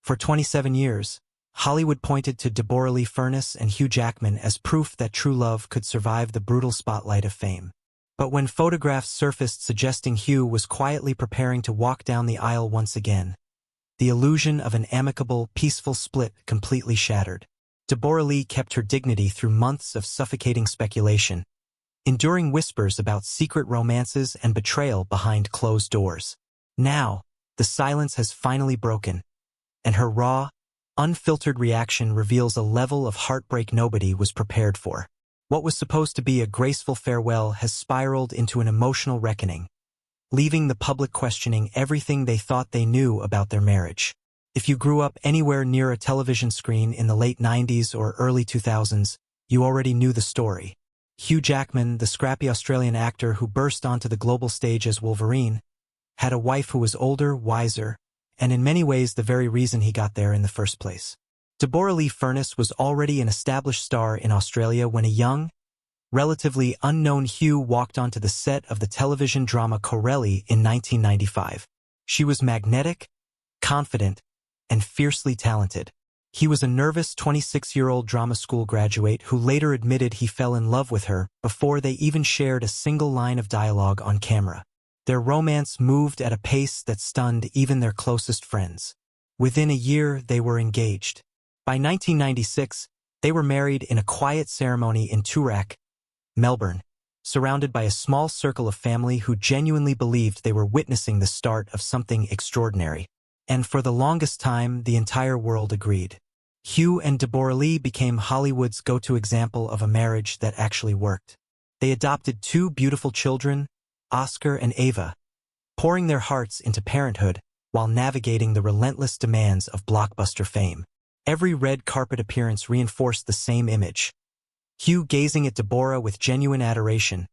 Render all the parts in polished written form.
For 27 years, Hollywood pointed to Deborra-Lee Furness and Hugh Jackman as proof that true love could survive the brutal spotlight of fame. But when photographs surfaced suggesting Hugh was quietly preparing to walk down the aisle once again, the illusion of an amicable, peaceful split completely shattered. Deborra-Lee kept her dignity through months of suffocating speculation, enduring whispers about secret romances and betrayal behind closed doors. Now, the silence has finally broken, and her raw, unfiltered reaction reveals a level of heartbreak nobody was prepared for. What was supposed to be a graceful farewell has spiraled into an emotional reckoning, leaving the public questioning everything they thought they knew about their marriage. If you grew up anywhere near a television screen in the late 90s or early 2000s, you already knew the story. Hugh Jackman, the scrappy Australian actor who burst onto the global stage as Wolverine, had a wife who was older, wiser, and in many ways the very reason he got there in the first place. Deborra-Lee Furness was already an established star in Australia when a young, relatively unknown Hugh walked onto the set of the television drama Corelli in 1995. She was magnetic, confident, and fiercely talented. He was a nervous 26-year-old drama school graduate who later admitted he fell in love with her before they even shared a single line of dialogue on camera. Their romance moved at a pace that stunned even their closest friends. Within a year, they were engaged. By 1996, they were married in a quiet ceremony in Toorak, Melbourne, surrounded by a small circle of family who genuinely believed they were witnessing the start of something extraordinary. And for the longest time, the entire world agreed. Hugh and Deborra-Lee became Hollywood's go-to example of a marriage that actually worked. They adopted two beautiful children, Oscar and Ava, pouring their hearts into parenthood while navigating the relentless demands of blockbuster fame. Every red carpet appearance reinforced the same image. Hugh gazing at Deborra with genuine adoration,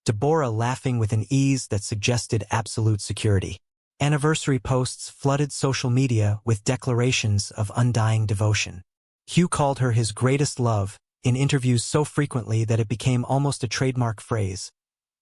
Deborra laughing with an ease that suggested absolute security. Anniversary posts flooded social media with declarations of undying devotion. Hugh called her his greatest love in interviews so frequently that it became almost a trademark phrase,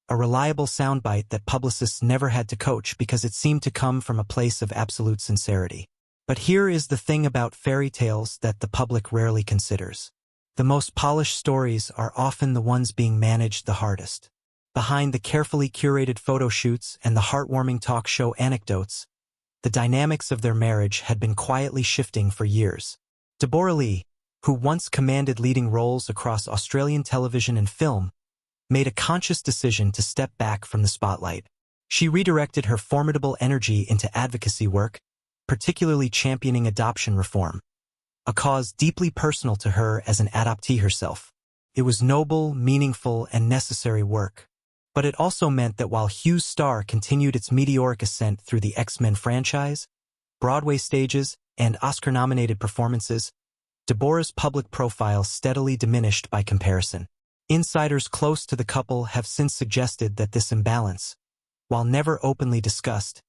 a reliable soundbite that publicists never had to coach because it seemed to come from a place of absolute sincerity. But here is the thing about fairy tales that the public rarely considers. The most polished stories are often the ones being managed the hardest. Behind the carefully curated photo shoots and the heartwarming talk show anecdotes, the dynamics of their marriage had been quietly shifting for years. Deborra-Lee, who once commanded leading roles across Australian television and film, made a conscious decision to step back from the spotlight. She redirected her formidable energy into advocacy work, particularly championing adoption reform, a cause deeply personal to her as an adoptee herself. It was noble, meaningful, and necessary work. But it also meant that while Hugh's star continued its meteoric ascent through the X-Men franchise, Broadway stages, and Oscar-nominated performances, Deborra's public profile steadily diminished by comparison. Insiders close to the couple have since suggested that this imbalance, while never openly discussed,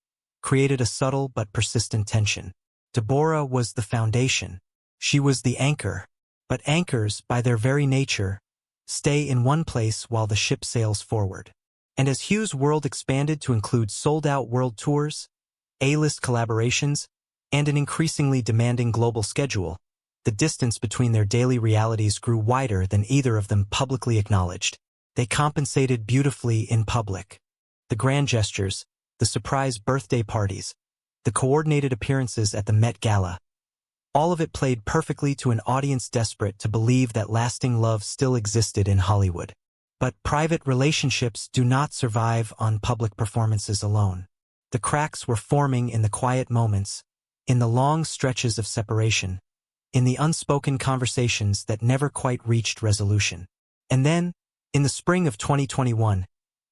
created a subtle but persistent tension. Deborra was the foundation. She was the anchor. But anchors, by their very nature, stay in one place while the ship sails forward. And as Hugh's world expanded to include sold-out world tours, A-list collaborations, and an increasingly demanding global schedule, the distance between their daily realities grew wider than either of them publicly acknowledged. They compensated beautifully in public. The grand gestures, the surprise birthday parties, the coordinated appearances at the Met Gala. All of it played perfectly to an audience desperate to believe that lasting love still existed in Hollywood. But private relationships do not survive on public performances alone. The cracks were forming in the quiet moments, in the long stretches of separation, in the unspoken conversations that never quite reached resolution. And then, in the spring of 2021,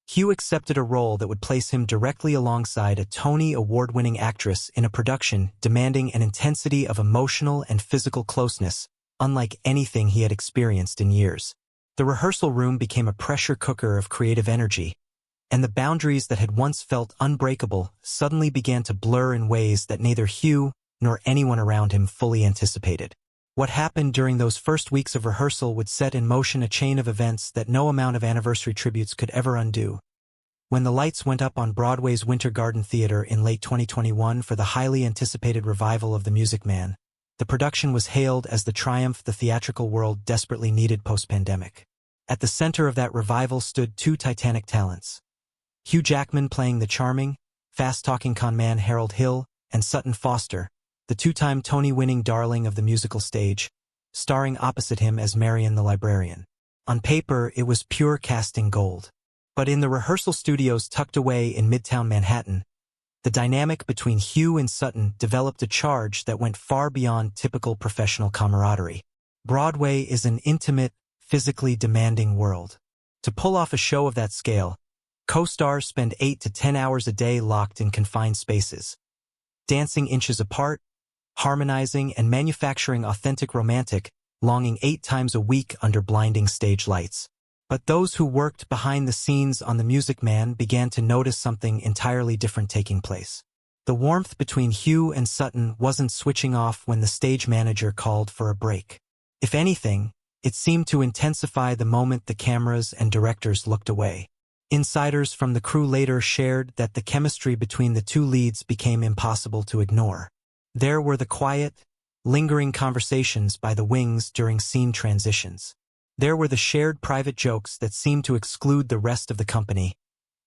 Hugh accepted a role that would place him directly alongside a Tony Award-winning actress in a production demanding an intensity of emotional and physical closeness, unlike anything he had experienced in years. The rehearsal room became a pressure cooker of creative energy, and the boundaries that had once felt unbreakable suddenly began to blur in ways that neither Hugh nor anyone around him fully anticipated. What happened during those first weeks of rehearsal would set in motion a chain of events that no amount of anniversary tributes could ever undo. When the lights went up on Broadway's Winter Garden Theater in late 2021 for the highly anticipated revival of The Music Man, the production was hailed as the triumph the theatrical world desperately needed post-pandemic. At the center of that revival stood two titanic talents: Hugh Jackman playing the charming, fast-talking con man Harold Hill, and Sutton Foster, the two-time Tony-winning darling of the musical stage, starring opposite him as Marion the librarian. On paper, it was pure casting gold. But in the rehearsal studios tucked away in Midtown Manhattan, the dynamic between Hugh and Sutton developed a charge that went far beyond typical professional camaraderie. Broadway is an intimate, physically demanding world. To pull off a show of that scale, co-stars spend 8 to 10 hours a day locked in confined spaces, dancing inches apart, harmonizing and manufacturing authentic romantic longing 8 times a week under blinding stage lights. But those who worked behind the scenes on The Music Man began to notice something entirely different taking place. The warmth between Hugh and Sutton wasn't switching off when the stage manager called for a break. If anything, it seemed to intensify the moment the cameras and directors looked away. Insiders from the crew later shared that the chemistry between the two leads became impossible to ignore. There were the quiet, lingering conversations by the wings during scene transitions. There were the shared private jokes that seemed to exclude the rest of the company,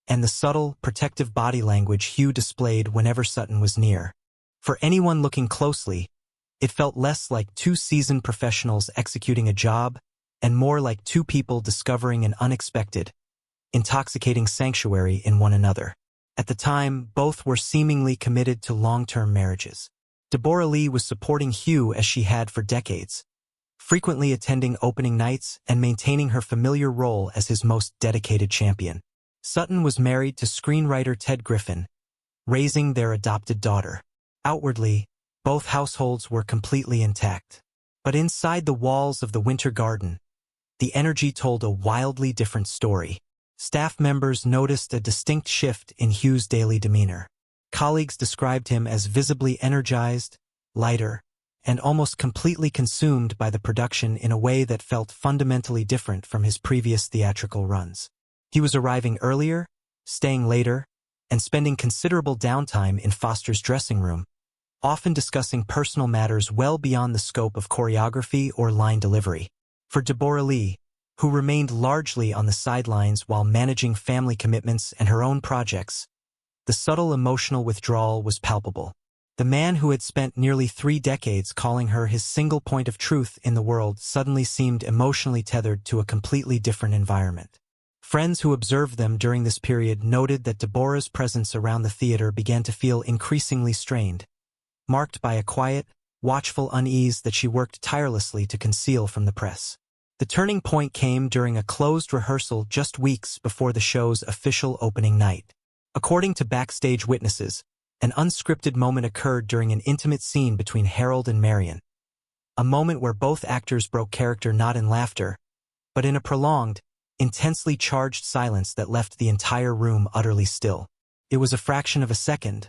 and the subtle, protective body language Hugh displayed whenever Sutton was near. For anyone looking closely, it felt less like two seasoned professionals executing a job and more like two people discovering an unexpected, intoxicating sanctuary in one another. At the time, both were seemingly committed to long-term marriages. Deborra-Lee was supporting Hugh as she had for decades, frequently attending opening nights and maintaining her familiar role as his most dedicated champion. Sutton was married to screenwriter Ted Griffin, raising their adopted daughter. Outwardly, both households were completely intact. But inside the walls of the Winter Garden, the energy told a wildly different story. Staff members noticed a distinct shift in Hugh's daily demeanor. Colleagues described him as visibly energized, lighter, and almost completely consumed by the production in a way that felt fundamentally different from his previous theatrical runs. He was arriving earlier, staying later, and spending considerable downtime in Foster's dressing room, often discussing personal matters well beyond the scope of choreography or line delivery. For Deborra-Lee, who remained largely on the sidelines while managing family commitments and her own projects, the subtle emotional withdrawal was palpable. The man who had spent nearly 3 decades calling her his single point of truth in the world suddenly seemed emotionally tethered to a completely different environment. Friends who observed them during this period noted that Deborah's presence around the theater began to feel increasingly strained, marked by a quiet, watchful unease that she worked tirelessly to conceal from the press. The turning point came during a closed rehearsal just weeks before the show's official opening night. According to backstage witnesses, an unscripted moment occurred during an intimate scene between Harold and Marion, a moment where both actors broke character not in laughter, but in a prolonged, intensely charged silence that left the entire room utterly still. It was a fraction of a second,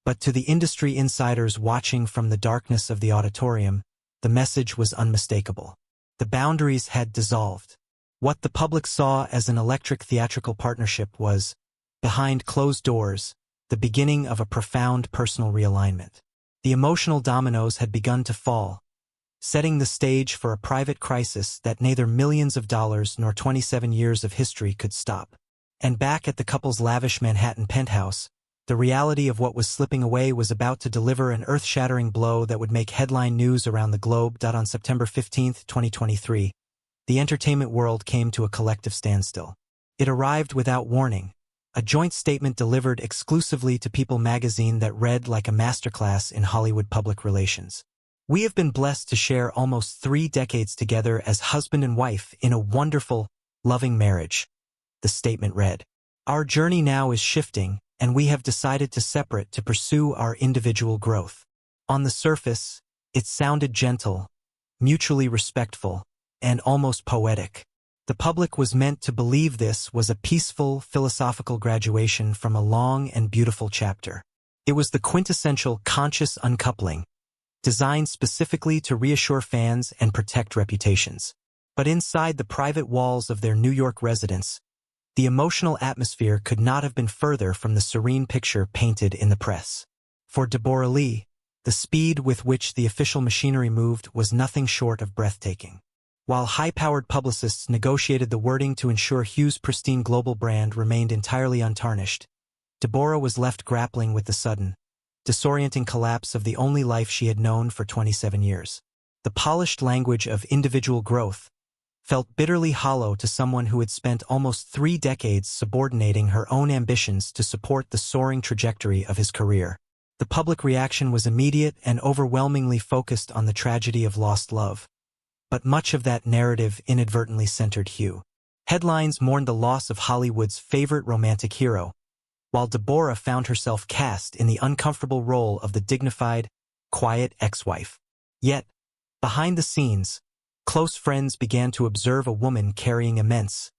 but to the industry insiders watching from the darkness of the auditorium, the message was unmistakable. The boundaries had dissolved. What the public saw as an electric theatrical partnership was, behind closed doors, the beginning of a profound personal realignment. The emotional dominoes had begun to fall, setting the stage for a private crisis that neither millions of dollars nor 27 years of history could stop. And back at the couple's lavish Manhattan penthouse, the reality of what was slipping away was about to deliver an earth-shattering blow that would make headline news around the globe. On September 15, 2023, the entertainment world came to a collective standstill. It arrived without warning, a joint statement delivered exclusively to People magazine that read like a masterclass in Hollywood public relations. "We have been blessed to share almost 3 decades together as husband and wife in a wonderful, loving marriage," the statement read. "Our journey now is shifting, and we have decided to separate to pursue our individual growth." On the surface, it sounded gentle, mutually respectful, and almost poetic. The public was meant to believe this was a peaceful, philosophical graduation from a long and beautiful chapter. It was the quintessential conscious uncoupling, designed specifically to reassure fans and protect reputations. But inside the private walls of their New York residence, The emotional atmosphere could not have been further from the serene picture painted in the press. For Deborra-Lee, the speed with which the official machinery moved was nothing short of breathtaking. While high-powered publicists negotiated the wording to ensure Hugh's pristine global brand remained entirely untarnished, Deborra was left grappling with the sudden, disorienting collapse of the only life she had known for 27 years. The polished language of individual growth felt bitterly hollow to someone who had spent almost 3 decades subordinating her own ambitions to support the soaring trajectory of his career. The public reaction was immediate and overwhelmingly focused on the tragedy of lost love. But much of that narrative inadvertently centered Hugh. Headlines mourned the loss of Hollywood's favorite romantic hero, while Deborra found herself cast in the uncomfortable role of the dignified, quiet ex-wife. Yet, behind the scenes, close friends began to observe a woman carrying immense,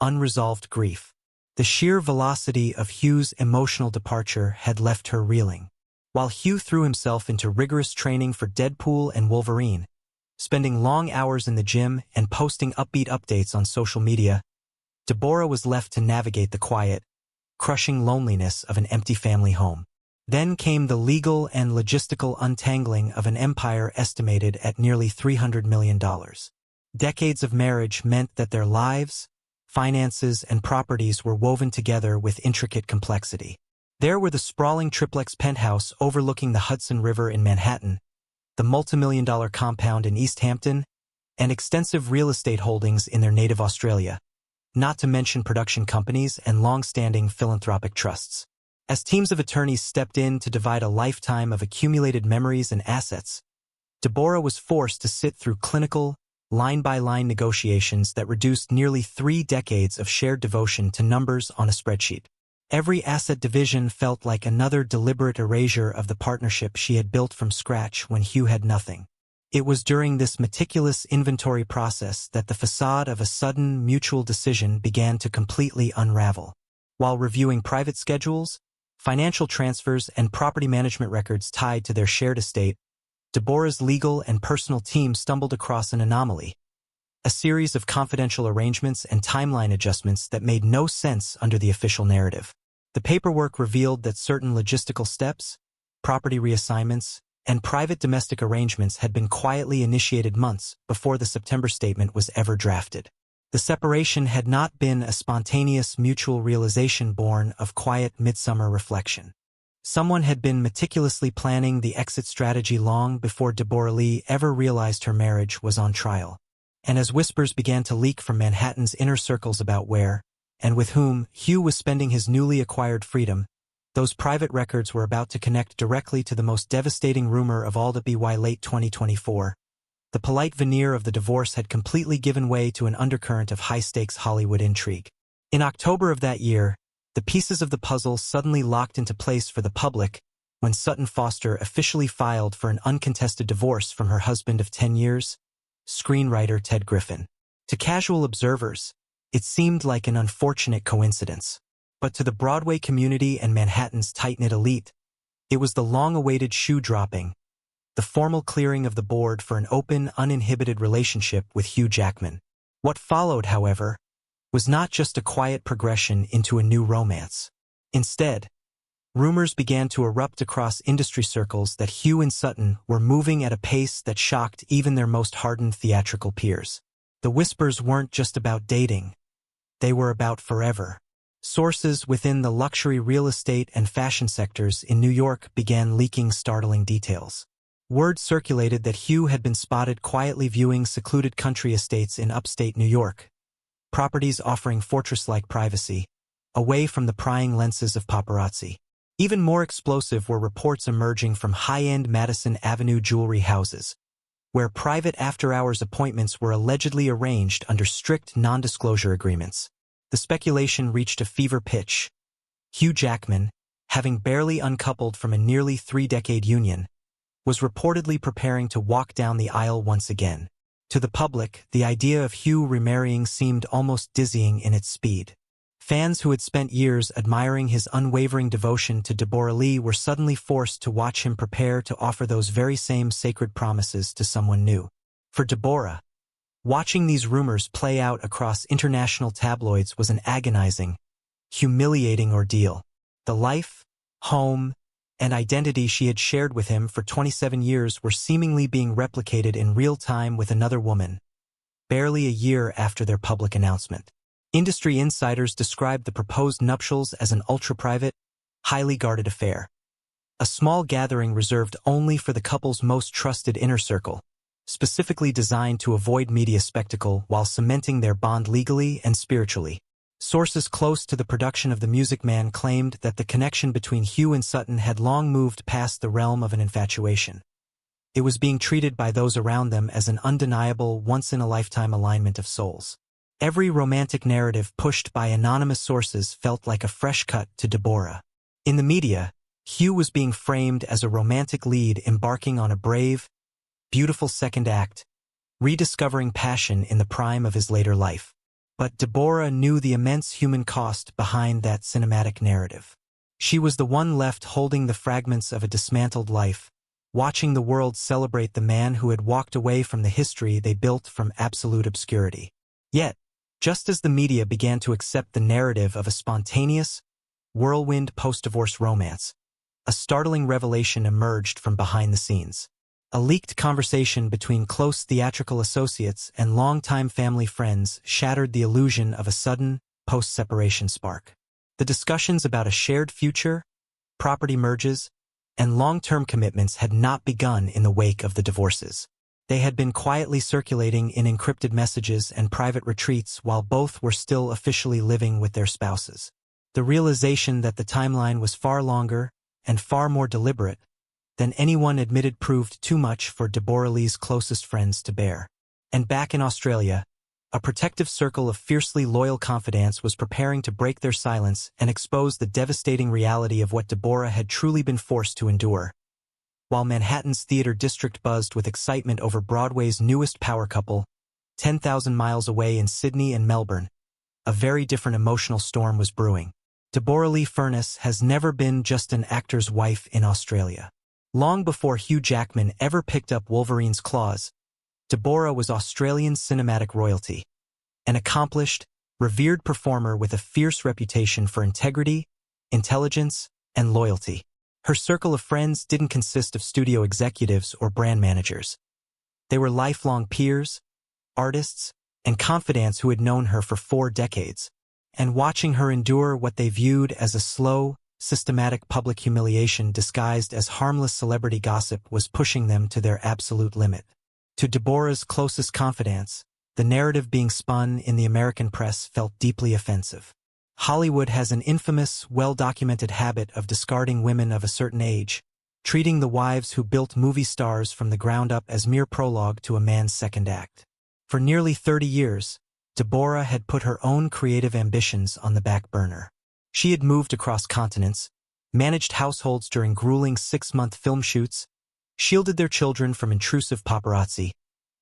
unresolved grief. The sheer velocity of Hugh's emotional departure had left her reeling. While Hugh threw himself into rigorous training for Deadpool and Wolverine, spending long hours in the gym and posting upbeat updates on social media, Deborra was left to navigate the quiet, crushing loneliness of an empty family home. Then came the legal and logistical untangling of an empire estimated at nearly $300 million. Decades of marriage meant that their lives, finances, and properties were woven together with intricate complexity. There were the sprawling triplex penthouse overlooking the Hudson River in Manhattan, the multimillion-dollar compound in East Hampton, and extensive real estate holdings in their native Australia, not to mention production companies and long-standing philanthropic trusts. As teams of attorneys stepped in to divide a lifetime of accumulated memories and assets, Deborra was forced to sit through clinical, line-by-line negotiations that reduced nearly 3 decades of shared devotion to numbers on a spreadsheet. Every asset division felt like another deliberate erasure of the partnership she had built from scratch when Hugh had nothing. It was during this meticulous inventory process that the facade of a sudden mutual decision began to completely unravel. While reviewing private schedules, financial transfers, and property management records tied to their shared estate, Deborra's legal and personal team stumbled across an anomaly, a series of confidential arrangements and timeline adjustments that made no sense under the official narrative. The paperwork revealed that certain logistical steps, property reassignments, and private domestic arrangements had been quietly initiated months before the September statement was ever drafted. The separation had not been a spontaneous mutual realization born of quiet midsummer reflection. Someone had been meticulously planning the exit strategy long before Deborra-Lee ever realized her marriage was on trial. And as whispers began to leak from Manhattan's inner circles about where, and with whom, Hugh was spending his newly acquired freedom, those private records were about to connect directly to the most devastating rumor of all to by late 2024. The polite veneer of the divorce had completely given way to an undercurrent of high-stakes Hollywood intrigue. In October of that year, the pieces of the puzzle suddenly locked into place for the public when Sutton Foster officially filed for an uncontested divorce from her husband of 10 years, screenwriter Ted Griffin. To casual observers, it seemed like an unfortunate coincidence. But to the Broadway community and Manhattan's tight-knit elite, it was the long-awaited shoe dropping, the formal clearing of the board for an open, uninhibited relationship with Hugh Jackman. What followed, however, was not just a quiet progression into a new romance. Instead, rumors began to erupt across industry circles that Hugh and Sutton were moving at a pace that shocked even their most hardened theatrical peers. The whispers weren't just about dating. They were about forever. Sources within the luxury real estate and fashion sectors in New York began leaking startling details. Word circulated that Hugh had been spotted quietly viewing secluded country estates in upstate New York, properties offering fortress-like privacy, away from the prying lenses of paparazzi. Even more explosive were reports emerging from high-end Madison Avenue jewelry houses, where private after-hours appointments were allegedly arranged under strict non-disclosure agreements. The speculation reached a fever pitch. Hugh Jackman, having barely uncoupled from a nearly 3-decade union, was reportedly preparing to walk down the aisle once again. To the public, the idea of Hugh remarrying seemed almost dizzying in its speed. Fans who had spent years admiring his unwavering devotion to Deborra-Lee were suddenly forced to watch him prepare to offer those very same sacred promises to someone new. For Deborra, Watching these rumors play out across international tabloids was an agonizing, humiliating ordeal. The life, home, and identity she had shared with him for 27 years were seemingly being replicated in real time with another woman, barely a year after their public announcement. Industry insiders described the proposed nuptials as an ultra-private, highly guarded affair. A small gathering reserved only for the couple's most trusted inner circle, specifically designed to avoid media spectacle while cementing their bond legally and spiritually. Sources close to the production of The Music Man claimed that the connection between Hugh and Sutton had long moved past the realm of an infatuation. It was being treated by those around them as an undeniable, once-in-a-lifetime alignment of souls. Every romantic narrative pushed by anonymous sources felt like a fresh cut to Deborah. In the media, Hugh was being framed as a romantic lead embarking on a brave, beautiful second act, rediscovering passion in the prime of his later life. But Deborah knew the immense human cost behind that cinematic narrative. She was the one left holding the fragments of a dismantled life, watching the world celebrate the man who had walked away from the history they built from absolute obscurity. Yet, just as the media began to accept the narrative of a spontaneous, whirlwind post-divorce romance, a startling revelation emerged from behind the scenes. A leaked conversation between close theatrical associates and longtime family friends shattered the illusion of a sudden, post-separation spark. The discussions about a shared future, property merges, and long-term commitments had not begun in the wake of the divorces. They had been quietly circulating in encrypted messages and private retreats while both were still officially living with their spouses. The realization that the timeline was far longer and far more deliberate than anyone admitted proved too much for Deborra-Lee's closest friends to bear. And back in Australia, a protective circle of fiercely loyal confidants was preparing to break their silence and expose the devastating reality of what Deborah had truly been forced to endure. While Manhattan's theater district buzzed with excitement over Broadway's newest power couple, 10,000 miles away in Sydney and Melbourne, a very different emotional storm was brewing. Deborra-Lee Furness has never been just an actor's wife in Australia. Long before Hugh Jackman ever picked up Wolverine's claws, Deborah was Australian cinematic royalty, an accomplished, revered performer with a fierce reputation for integrity, intelligence, and loyalty. Her circle of friends didn't consist of studio executives or brand managers. They were lifelong peers, artists, and confidants who had known her for 4 decades, and watching her endure what they viewed as a slow, systematic public humiliation disguised as harmless celebrity gossip was pushing them to their absolute limit. To Deborah's closest confidants, the narrative being spun in the American press felt deeply offensive. Hollywood has an infamous, well-documented habit of discarding women of a certain age, treating the wives who built movie stars from the ground up as mere prologue to a man's second act. For nearly 30 years, Deborah had put her own creative ambitions on the back burner. She had moved across continents, managed households during grueling 6-month film shoots, shielded their children from intrusive paparazzi,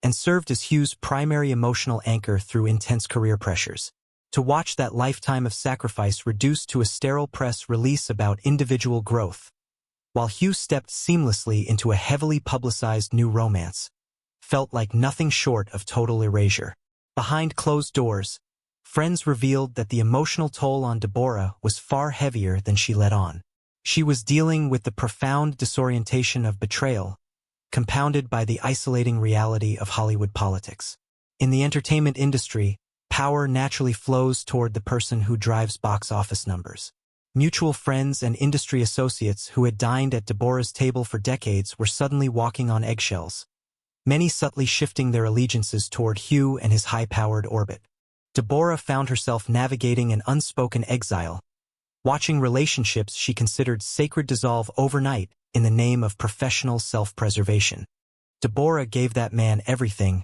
and served as Hugh's primary emotional anchor through intense career pressures. To watch that lifetime of sacrifice reduced to a sterile press release about individual growth, while Hugh stepped seamlessly into a heavily publicized new romance, felt like nothing short of total erasure. Behind closed doors, friends revealed that the emotional toll on Deborah was far heavier than she let on. She was dealing with the profound disorientation of betrayal, compounded by the isolating reality of Hollywood politics. In the entertainment industry, power naturally flows toward the person who drives box office numbers. Mutual friends and industry associates who had dined at Deborah's table for decades were suddenly walking on eggshells, many subtly shifting their allegiances toward Hugh and his high-powered orbit. Deborah found herself navigating an unspoken exile, watching relationships she considered sacred dissolve overnight in the name of professional self-preservation. Deborah gave that man everything,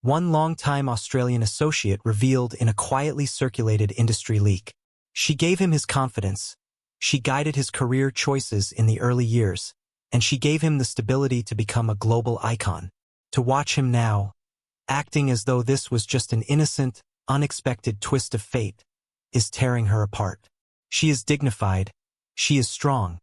one longtime Australian associate revealed in a quietly circulated industry leak. She gave him his confidence, she guided his career choices in the early years, and she gave him the stability to become a global icon. To watch him now, acting as though this was just an innocent, unexpected twist of fate, is tearing her apart. She is dignified, she is strong,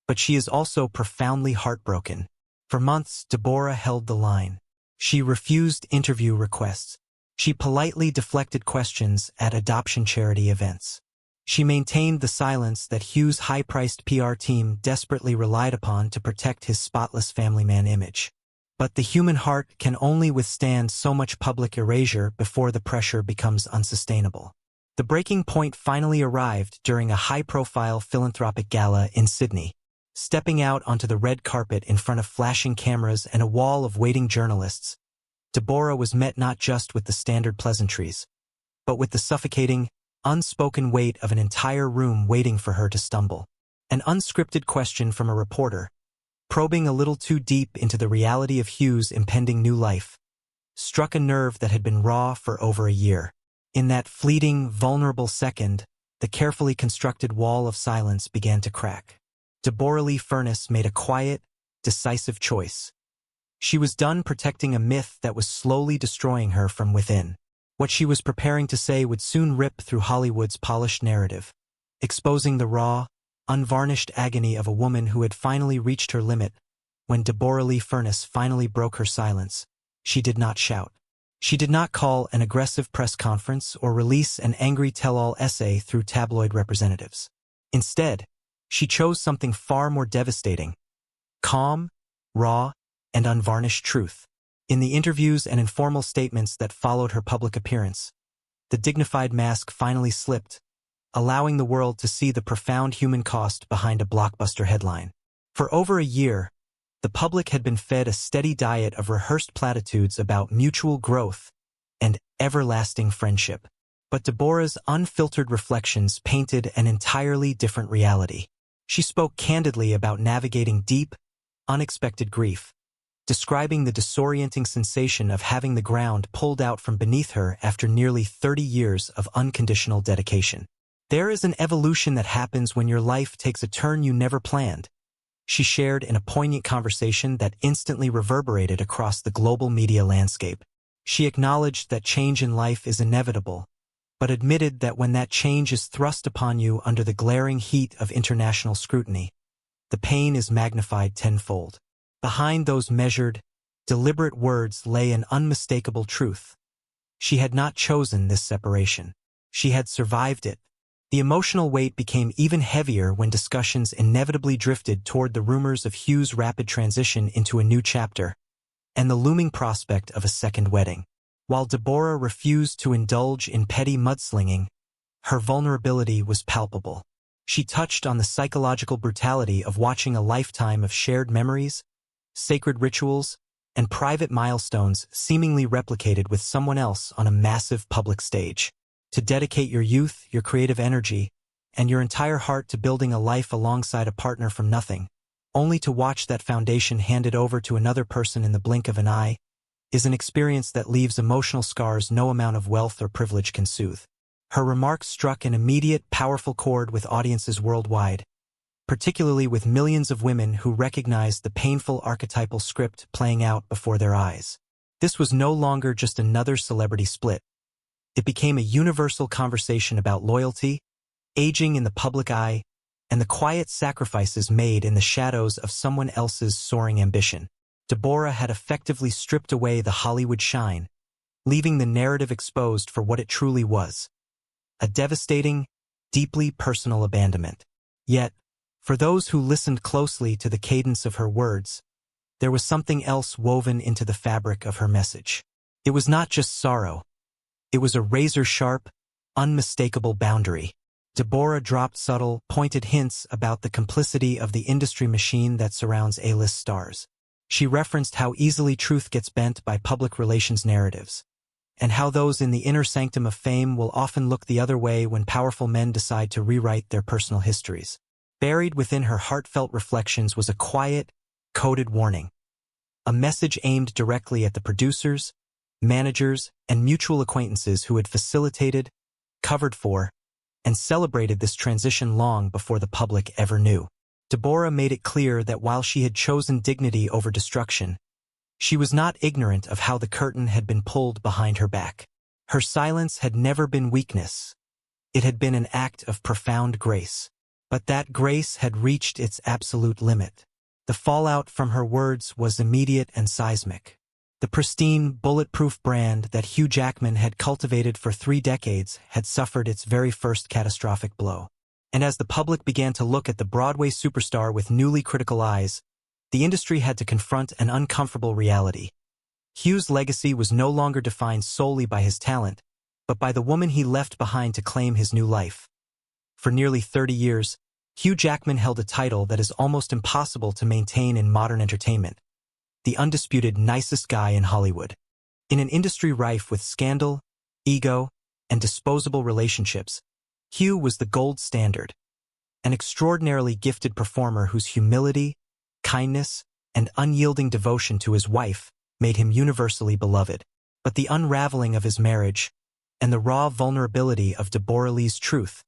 but she is also profoundly heartbroken. For months, Deborah held the line. She refused interview requests, She politely deflected questions at adoption charity events. She maintained the silence that Hugh's high-priced PR team desperately relied upon to protect his spotless family man image. But the human heart can only withstand so much public erasure before the pressure becomes unsustainable. The breaking point finally arrived during a high-profile philanthropic gala in Sydney. Stepping out onto the red carpet in front of flashing cameras and a wall of waiting journalists, Deborah was met not just with the standard pleasantries, but with the suffocating, unspoken weight of an entire room waiting for her to stumble. An unscripted question from a reporter, probing a little too deep into the reality of Hugh's impending new life, struck a nerve that had been raw for over a year. In that fleeting, vulnerable second, the carefully constructed wall of silence began to crack. Deborra-Lee Furness made a quiet, decisive choice. She was done protecting a myth that was slowly destroying her from within. What she was preparing to say would soon rip through Hollywood's polished narrative, exposing the raw, unvarnished agony of a woman who had finally reached her limit. When Deborra-Lee Furness finally broke her silence, she did not shout. She did not call an aggressive press conference or release an angry tell-all essay through tabloid representatives. Instead, she chose something far more devastating: calm, raw, and unvarnished truth. In the interviews and informal statements that followed her public appearance, the dignified mask finally slipped, allowing the world to see the profound human cost behind a blockbuster headline. For over a year, the public had been fed a steady diet of rehearsed platitudes about mutual growth and everlasting friendship. But Deborah's unfiltered reflections painted an entirely different reality. She spoke candidly about navigating deep, unexpected grief, describing the disorienting sensation of having the ground pulled out from beneath her after nearly 30 years of unconditional dedication. There is an evolution that happens when your life takes a turn you never planned, she shared in a poignant conversation that instantly reverberated across the global media landscape. She acknowledged that change in life is inevitable, but admitted that when that change is thrust upon you under the glaring heat of international scrutiny, the pain is magnified tenfold. Behind those measured, deliberate words lay an unmistakable truth. She had not chosen this separation. She had survived it. The emotional weight became even heavier when discussions inevitably drifted toward the rumors of Hugh's rapid transition into a new chapter and the looming prospect of a second wedding. While Deborah refused to indulge in petty mudslinging, her vulnerability was palpable. She touched on the psychological brutality of watching a lifetime of shared memories, sacred rituals, and private milestones seemingly replicated with someone else on a massive public stage. To dedicate your youth, your creative energy, and your entire heart to building a life alongside a partner from nothing, only to watch that foundation handed over to another person in the blink of an eye, is an experience that leaves emotional scars no amount of wealth or privilege can soothe. Her remarks struck an immediate, powerful chord with audiences worldwide, particularly with millions of women who recognized the painful archetypal script playing out before their eyes. This was no longer just another celebrity split. It became a universal conversation about loyalty, aging in the public eye, and the quiet sacrifices made in the shadows of someone else's soaring ambition. Deborah had effectively stripped away the Hollywood shine, leaving the narrative exposed for what it truly was: a devastating, deeply personal abandonment. Yet, for those who listened closely to the cadence of her words, there was something else woven into the fabric of her message. It was not just sorrow. It was a razor-sharp, unmistakable boundary. Deborah dropped subtle, pointed hints about the complicity of the industry machine that surrounds A-list stars. She referenced how easily truth gets bent by public relations narratives, and how those in the inner sanctum of fame will often look the other way when powerful men decide to rewrite their personal histories. Buried within her heartfelt reflections was a quiet, coded warning. A message aimed directly at the producers, managers, and mutual acquaintances who had facilitated, covered for, and celebrated this transition long before the public ever knew. Deborah made it clear that while she had chosen dignity over destruction, she was not ignorant of how the curtain had been pulled behind her back. Her silence had never been weakness. It had been an act of profound grace. But that grace had reached its absolute limit. The fallout from her words was immediate and seismic. The pristine, bulletproof brand that Hugh Jackman had cultivated for 3 decades had suffered its very first catastrophic blow. And as the public began to look at the Broadway superstar with newly critical eyes, the industry had to confront an uncomfortable reality. Hugh's legacy was no longer defined solely by his talent, but by the woman he left behind to claim his new life. For nearly 30 years, Hugh Jackman held a title that is almost impossible to maintain in modern entertainment: the undisputed nicest guy in Hollywood. In an industry rife with scandal, ego, and disposable relationships, Hugh was the gold standard, an extraordinarily gifted performer whose humility, kindness, and unyielding devotion to his wife made him universally beloved. But the unraveling of his marriage, and the raw vulnerability of Deborra-Lee's truth,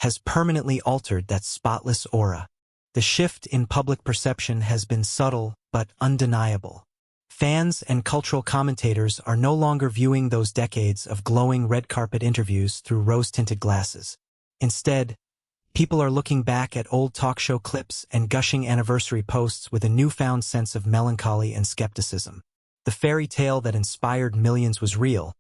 has permanently altered that spotless aura. The shift in public perception has been subtle but undeniable. Fans and cultural commentators are no longer viewing those decades of glowing red carpet interviews through rose-tinted glasses. Instead, people are looking back at old talk show clips and gushing anniversary posts with a newfound sense of melancholy and skepticism. The fairy tale that inspired millions was real,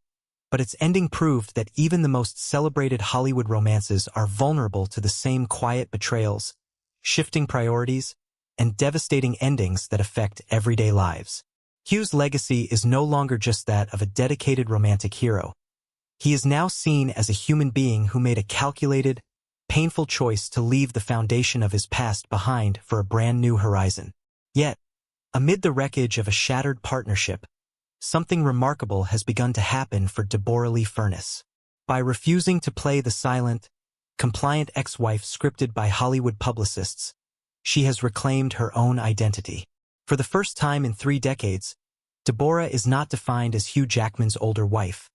but its ending proved that even the most celebrated Hollywood romances are vulnerable to the same quiet betrayals, shifting priorities, and devastating endings that affect everyday lives. Hugh's legacy is no longer just that of a dedicated romantic hero. He is now seen as a human being who made a calculated, painful choice to leave the foundation of his past behind for a brand new horizon. Yet, amid the wreckage of a shattered partnership, something remarkable has begun to happen for Deborra-Lee Furness. By refusing to play the silent, compliant ex-wife scripted by Hollywood publicists, she has reclaimed her own identity. For the first time in 3 decades, Deborra is not defined as Hugh Jackman's older wife,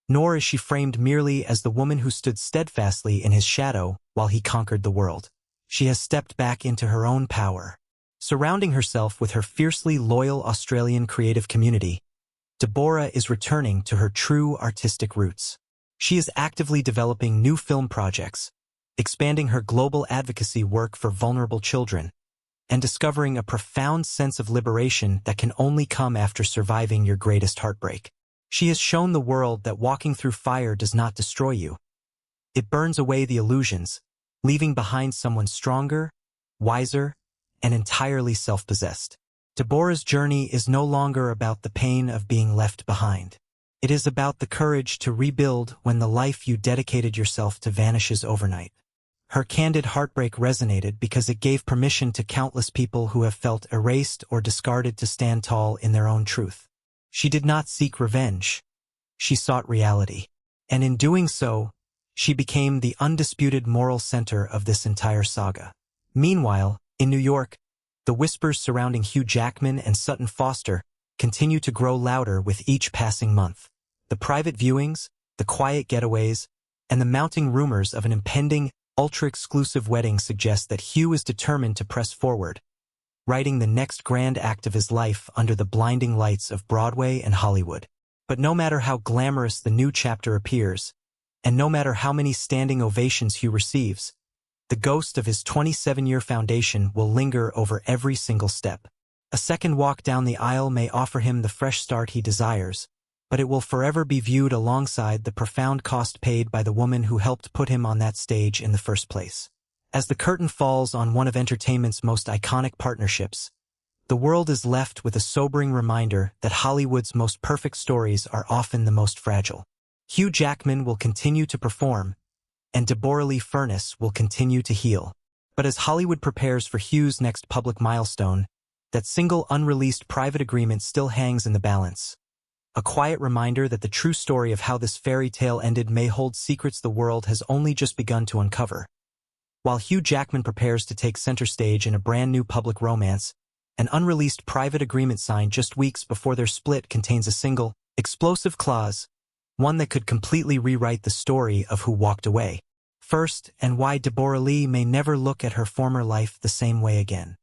nor is she framed merely as the woman who stood steadfastly in his shadow while he conquered the world. She has stepped back into her own power. Surrounding herself with her fiercely loyal Australian creative community, Deborra is returning to her true artistic roots. She is actively developing new film projects, expanding her global advocacy work for vulnerable children, and discovering a profound sense of liberation that can only come after surviving your greatest heartbreak. She has shown the world that walking through fire does not destroy you. It burns away the illusions, leaving behind someone stronger, wiser, and entirely self-possessed. Deborra's journey is no longer about the pain of being left behind. It is about the courage to rebuild when the life you dedicated yourself to vanishes overnight. Her candid heartbreak resonated because it gave permission to countless people who have felt erased or discarded to stand tall in their own truth. She did not seek revenge. She sought reality. And in doing so, she became the undisputed moral center of this entire saga. Meanwhile, in New York, the whispers surrounding Hugh Jackman and Sutton Foster continue to grow louder with each passing month. The private viewings, the quiet getaways, and the mounting rumors of an impending, ultra-exclusive wedding suggest that Hugh is determined to press forward, writing the next grand act of his life under the blinding lights of Broadway and Hollywood. But no matter how glamorous the new chapter appears, and no matter how many standing ovations Hugh receives, the ghost of his 27-year foundation will linger over every single step. A second walk down the aisle may offer him the fresh start he desires, but it will forever be viewed alongside the profound cost paid by the woman who helped put him on that stage in the first place. As the curtain falls on one of entertainment's most iconic partnerships, the world is left with a sobering reminder that Hollywood's most perfect stories are often the most fragile. Hugh Jackman will continue to perform, and Deborra-Lee Furness will continue to heal. But as Hollywood prepares for Hugh's next public milestone, that single unreleased private agreement still hangs in the balance. A quiet reminder that the true story of how this fairy tale ended may hold secrets the world has only just begun to uncover. While Hugh Jackman prepares to take center stage in a brand new public romance, an unreleased private agreement signed just weeks before their split contains a single, explosive clause, one that could completely rewrite the story of who walked away first and why Deborra-Lee may never look at her former life the same way again.